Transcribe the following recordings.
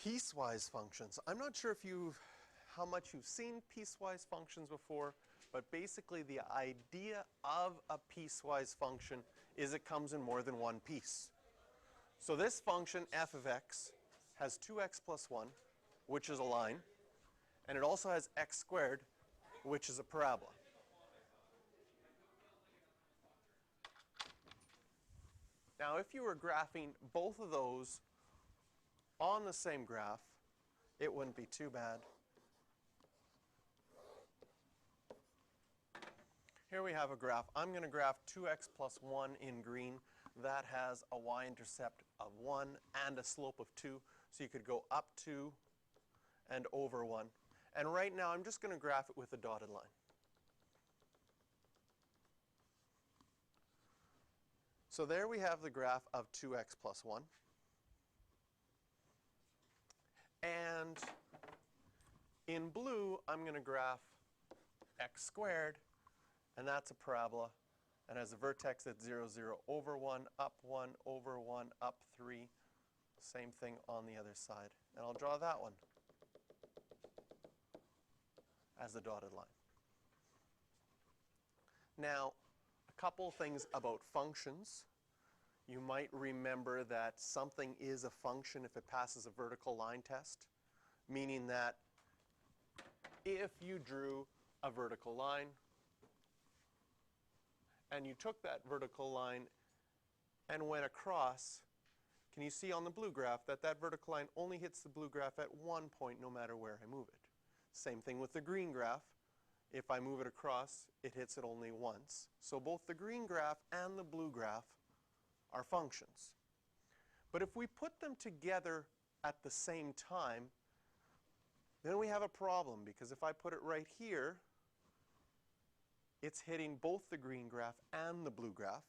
Piecewise functions. I'm not sure if how much you've seen piecewise functions before, but basically the idea of a piecewise function is it comes in more than one piece. So this function f of x has 2x plus 1, which is a line, and it also has x squared, which is a parabola. Now if you were graphing both of those on the same graph, it wouldn't be too bad. Here we have a graph. I'm going to graph 2x plus 1 in green. That has a y-intercept of 1 and a slope of 2. So you could go up 2 and over 1. And right now I'm just going to graph it with a dotted line. So there we have the graph of 2x plus 1. And in blue, I'm going to graph x squared, and that's a parabola, and has a vertex at 0, 0, over 1, up 1, over 1, up 3. Same thing on the other side. And I'll draw that one as a dotted line. Now, a couple things about functions. You might remember that something is a function if it passes a vertical line test, meaning that if you drew a vertical line and you took that vertical line and went across, can you see on the blue graph that that vertical line only hits the blue graph at one point no matter where I move it? Same thing with the green graph. If I move it across, it hits it only once. So both the green graph and the blue graph are functions. But if we put them together at the same time, then we have a problem, because if I put it right here, it's hitting both the green graph and the blue graph,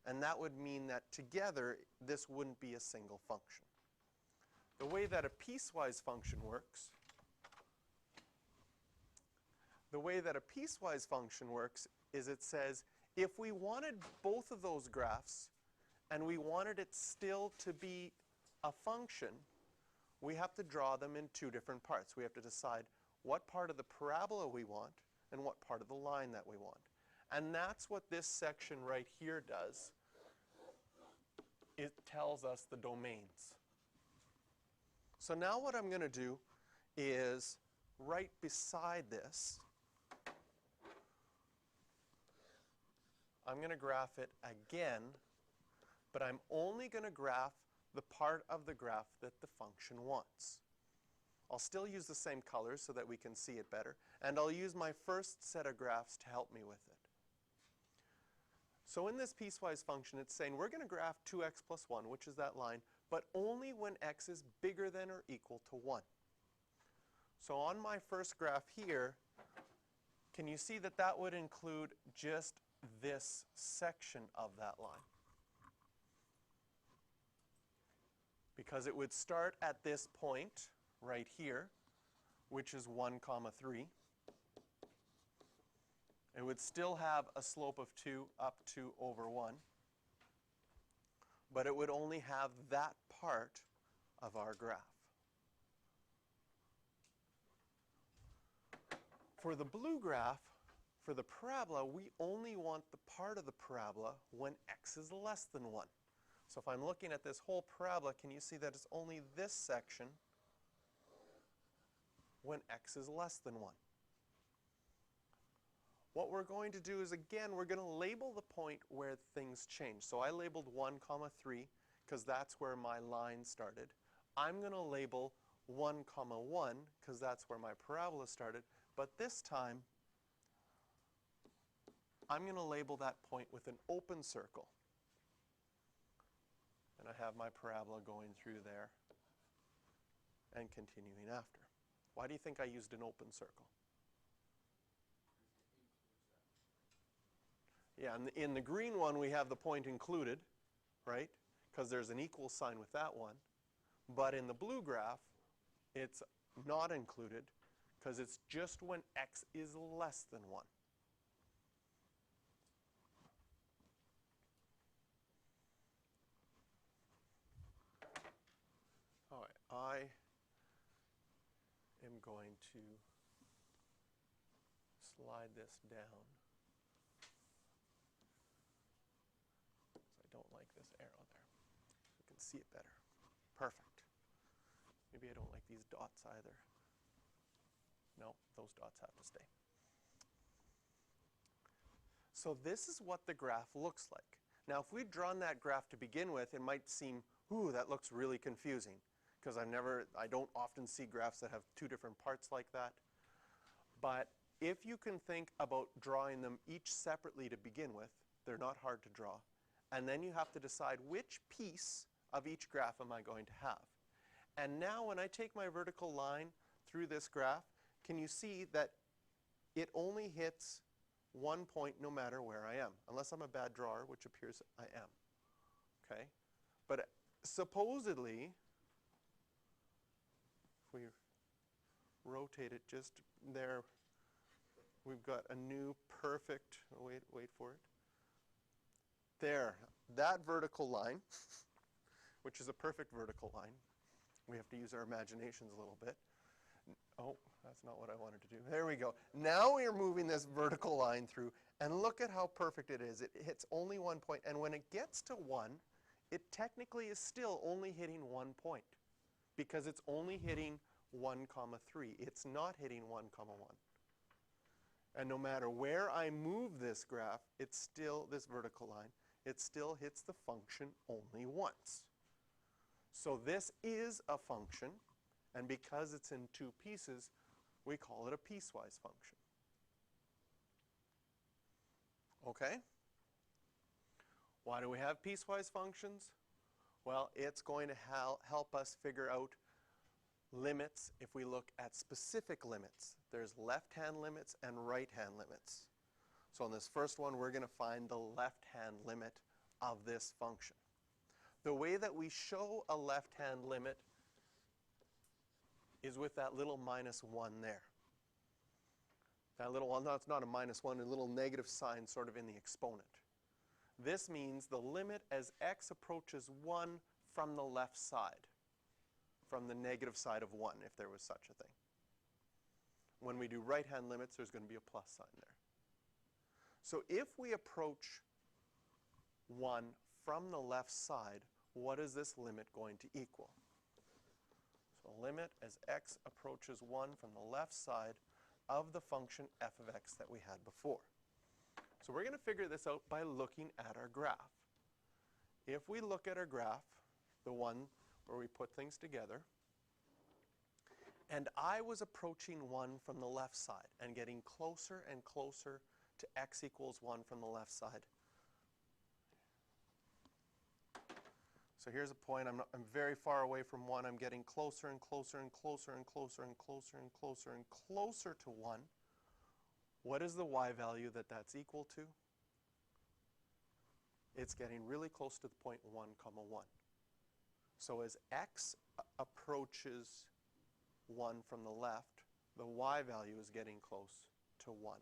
and that would mean that together this wouldn't be a single function. The way that a piecewise function works, is it says if we wanted both of those graphs and we wanted it still to be a function, we have to draw them in two different parts. We have to decide what part of the parabola we want and what part of the line that we want. And that's what this section right here does. It tells us the domains. So now what I'm going to do is right beside this, I'm going to graph it again, but I'm only going to graph the part of the graph that the function wants. I'll still use the same colors so that we can see it better, and I'll use my first set of graphs to help me with it. So in this piecewise function, it's saying we're going to graph 2x plus 1, which is that line, but only when x is bigger than or equal to 1. So on my first graph here, can you see that that would include just this section of that line? Because it would start at this point right here, which is 1, 3. It would still have a slope of 2 up 2 over 1, but it would only have that part of our graph. For the blue graph, for the parabola, we only want the part of the parabola when x is less than 1. So if I'm looking at this whole parabola, can you see that it's only this section when x is less than 1? What we're going to do is, again, we're going to label the point where things change. So I labeled 1, 3 because that's where my line started. I'm going to label 1, 1 because that's where my parabola started. But this time, I'm going to label that point with an open circle. And I have my parabola going through there and continuing after. Why do you think I used an open circle? Yeah, in the green one we have the point included, right? Because there's an equal sign with that one. But in the blue graph, it's not included because it's just when x is less than 1. All right, I going to slide this down. I don't like this arrow there. You can see it better. Perfect. Maybe I don't like these dots either. No, those dots have to stay. So this is what the graph looks like. Now, if we'd drawn that graph to begin with, it might seem, ooh, that looks really confusing, because I don't often see graphs that have two different parts like that. But if you can think about drawing them each separately to begin with, they're not hard to draw. And then you have to decide which piece of each graph am I going to have. And now when I take my vertical line through this graph, can you see that it only hits one point no matter where I am, unless I'm a bad drawer, which appears I am. Okay? But supposedly, if we rotate it just there, we've got a new perfect, wait for it. There, that vertical line, which is a perfect vertical line. We have to use our imaginations a little bit. Oh, that's not what I wanted to do. There we go. Now we are moving this vertical line through, and look at how perfect it is. It hits only 1 point, and when it gets to 1, it technically is still only hitting 1 point, because it's only hitting 1, 3. It's not hitting 1, 1. And no matter where I move this graph, it's still, this vertical line, it still hits the function only once. So this is a function, and because it's in two pieces, we call it a piecewise function. Okay? Why do we have piecewise functions? Well, it's going to help us figure out limits if we look at specific limits. There's left-hand limits and right-hand limits. So in this first one, we're going to find the left-hand limit of this function. The way that we show a left-hand limit is with that little -1 there. That little, well, no, it's not a -1, a little negative sign sort of in the exponent. This means the limit as x approaches 1 from the left side, from the negative side of 1, if there was such a thing. When we do right-hand limits, there's going to be a plus sign there. So if we approach 1 from the left side, what is this limit going to equal? So limit as x approaches 1 from the left side of the function f of x that we had before. So we're going to figure this out by looking at our graph. If we look at our graph, the one where we put things together, and I was approaching 1 from the left side and getting closer and closer to x equals 1 from the left side. So here's a point. I'm very far away from 1. I'm getting closer and closer and closer and closer and closer and closer and closer to 1. What is the y value that that's equal to? It's getting really close to the point 1, 1. So as x approaches 1 from the left, the y value is getting close to 1.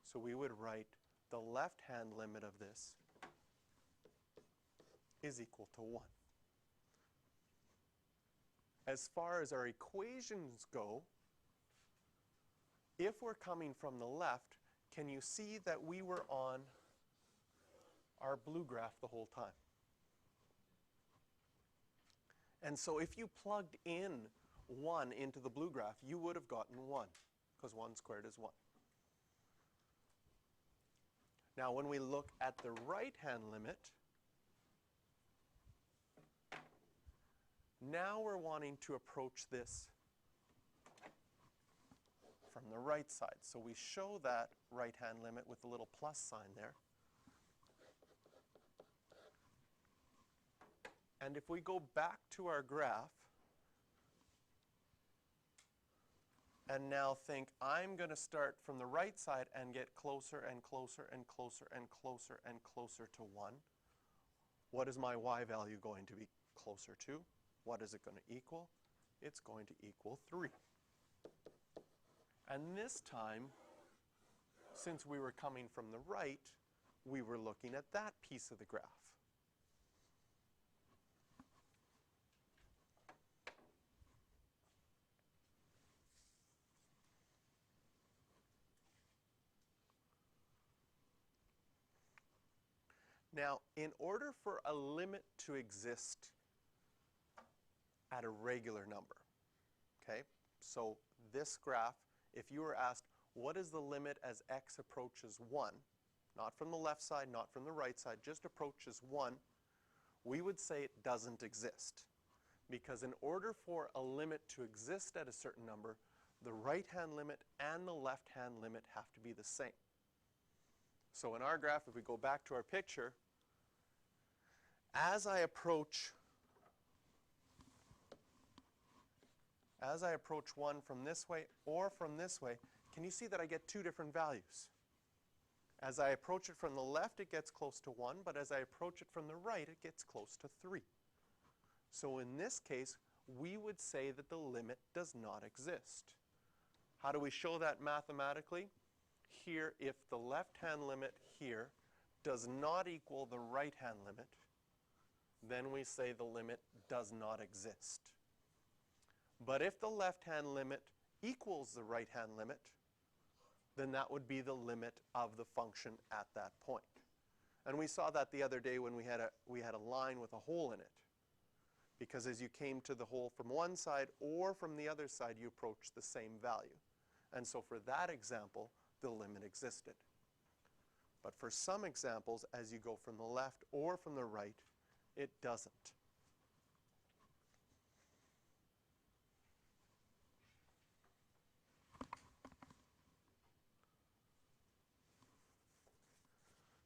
So we would write the left-hand limit of this is equal to 1. As far as our equations go, if we're coming from the left, can you see that we were on our blue graph the whole time? And so if you plugged in 1 into the blue graph, you would have gotten 1, because 1 squared is 1. Now when we look at the right-hand limit, now we're wanting to approach this from the right side. So we show that right-hand limit with a little plus sign there. And if we go back to our graph and now think, I'm going to start from the right side and get closer and closer and closer and closer and closer to 1, what is my y value going to be closer to? What is it going to equal? It's going to equal 3. And this time, since we were coming from the right, we were looking at that piece of the graph. Now, in order for a limit to exist at a regular number, okay, so this graph, if you were asked, what is the limit as x approaches 1, not from the left side, not from the right side, just approaches 1, we would say it doesn't exist. Because in order for a limit to exist at a certain number, the right-hand limit and the left-hand limit have to be the same. So in our graph, if we go back to our picture, as I approach 1 from this way or from this way, can you see that I get two different values? As I approach it from the left, it gets close to 1, but as I approach it from the right, it gets close to 3. So in this case, we would say that the limit does not exist. How do we show that mathematically? Here, if the left-hand limit here does not equal the right-hand limit, then we say the limit does not exist. But if the left-hand limit equals the right-hand limit, then that would be the limit of the function at that point. And we saw that the other day when we had a line with a hole in it. Because as you came to the hole from one side or from the other side, you approached the same value. And so for that example, the limit existed. But for some examples, as you go from the left or from the right, it doesn't.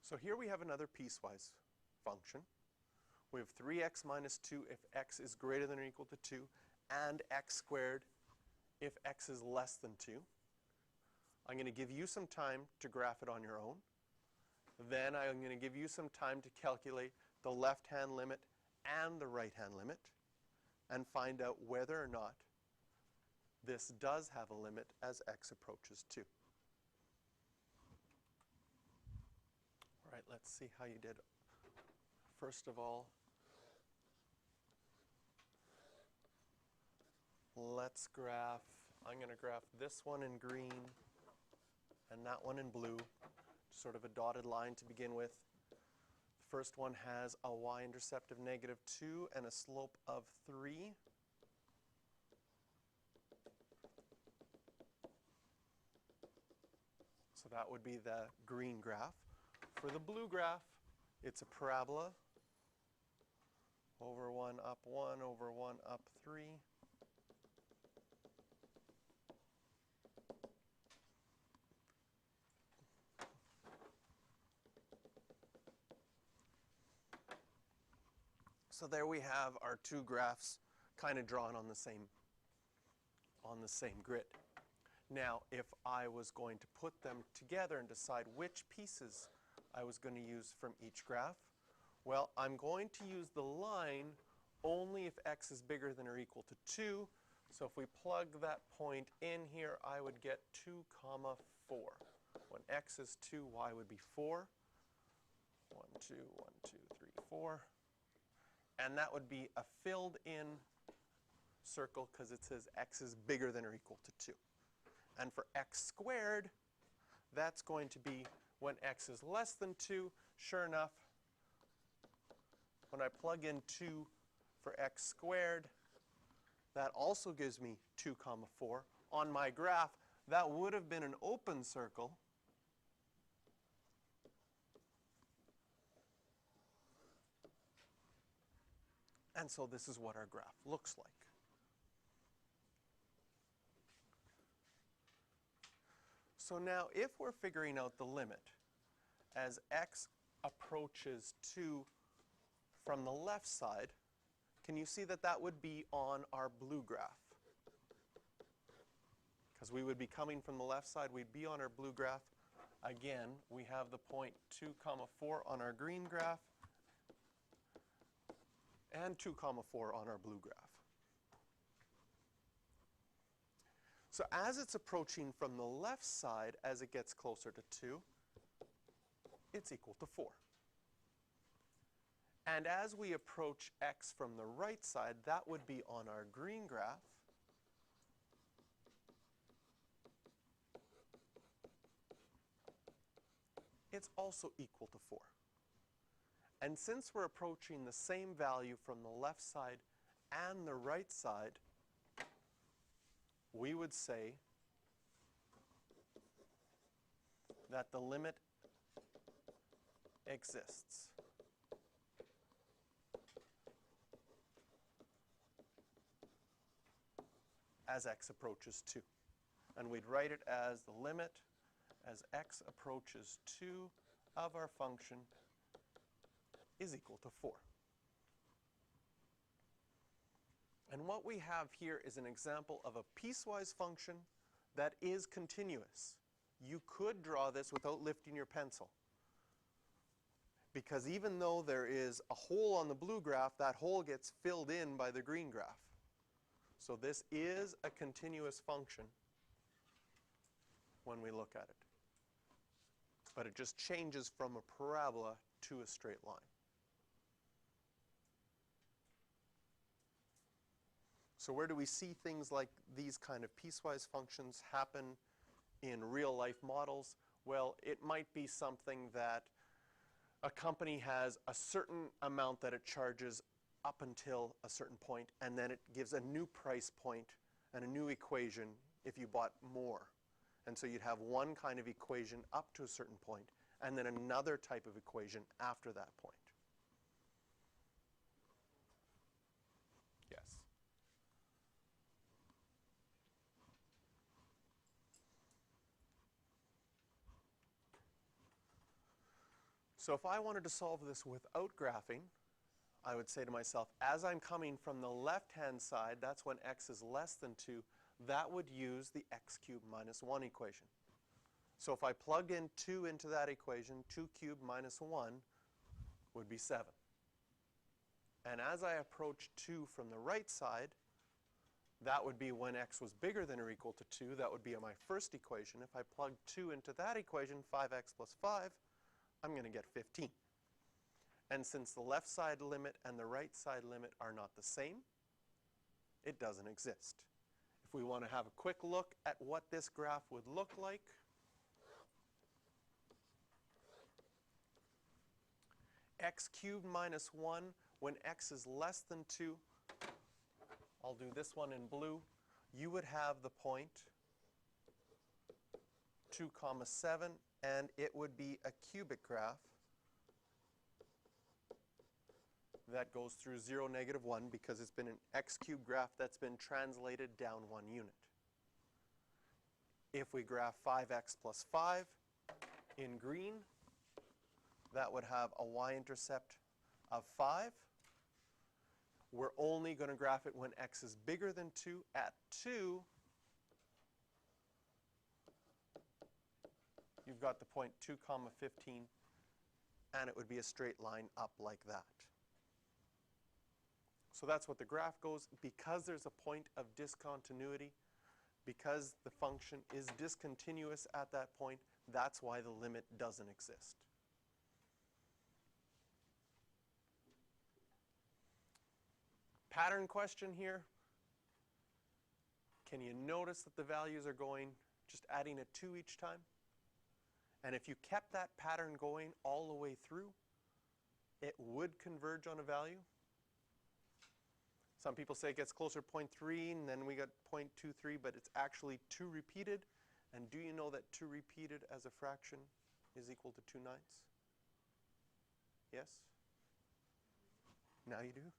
So here we have another piecewise function. We have 3x minus 2 if x is greater than or equal to 2, and x squared if x is less than 2. I'm going to give you some time to graph it on your own. Then I'm going to give you some time to calculate the left-hand limit and the right-hand limit and find out whether or not this does have a limit as x approaches 2. All right, let's see how you did. First of all, let's graph. I'm going to graph this one in green and that one in blue, sort of a dotted line to begin with. The first one has a y-intercept of -2 and a slope of 3. So that would be the green graph. For the blue graph, it's a parabola. Over 1, up 1, over 1, up 3. So there we have our two graphs kind of drawn on the same grid. Now, if I was going to put them together and decide which pieces I was going to use from each graph, well, I'm going to use the line only if x is bigger than or equal to 2. So if we plug that point in here, I would get 2, 4. When x is 2, y would be 4. 1, 2, 1, 2, 3, 4. And that would be a filled in circle because it says x is bigger than or equal to 2. And for x squared, that's going to be when x is less than 2. Sure enough, when I plug in 2 for x squared, that also gives me 2, 4. On my graph, that would have been an open circle. And so this is what our graph looks like. So now if we're figuring out the limit as x approaches 2 from the left side, can you see that that would be on our blue graph? Because we would be coming from the left side, we'd be on our blue graph. Again, we have the point 2, 4 on our green graph and 2, 4 on our blue graph. So as it's approaching from the left side, as it gets closer to 2, it's equal to 4. And as we approach x from the right side, that would be on our green graph. It's also equal to 4. And since we're approaching the same value from the left side and the right side, we would say that the limit exists. As x approaches 2. And we'd write it as the limit as x approaches 2 of our function is equal to 4. And what we have here is an example of a piecewise function that is continuous. You could draw this without lifting your pencil, because even though there is a hole on the blue graph, that hole gets filled in by the green graph. So this is a continuous function when we look at it. But it just changes from a parabola to a straight line. So where do we see things like these kind of piecewise functions happen in real life models? Well, it might be something that a company has a certain amount that it charges up until a certain point, and then it gives a new price point and a new equation if you bought more. And so you'd have one kind of equation up to a certain point, and then another type of equation after that point. Yes? So if I wanted to solve this without graphing, I would say to myself, as I'm coming from the left-hand side, that's when x is less than 2, that would use the x cubed minus 1 equation. So if I plugged in 2 into that equation, 2 cubed minus 1 would be 7. And as I approach 2 from the right side, that would be when x was bigger than or equal to 2. That would be my first equation. If I plug 2 into that equation, 5x plus 5, I'm going to get 15. And since the left side limit and the right side limit are not the same, it doesn't exist. If we want to have a quick look at what this graph would look like, x cubed minus 1, when x is less than 2, I'll do this one in blue, you would have the point 2, 7, and it would be a cubic graph that goes through 0, -1, because it's been an x cubed graph that's been translated down 1 unit. If we graph 5x plus 5 in green, that would have a y-intercept of 5. We're only going to graph it when x is bigger than 2. At 2, you've got the point 2, 15, and it would be a straight line up like that. So that's what the graph goes. Because there's a point of discontinuity, because the function is discontinuous at that point, that's why the limit doesn't exist. Pattern question here. Can you notice that the values are going, just adding a 2 each time? And if you kept that pattern going all the way through, it would converge on a value. Some people say it gets closer to 0.3, and then we got 0.23, but it's actually 2 repeated. And do you know that 2 repeated as a fraction is equal to 2/9? Yes? Now you do?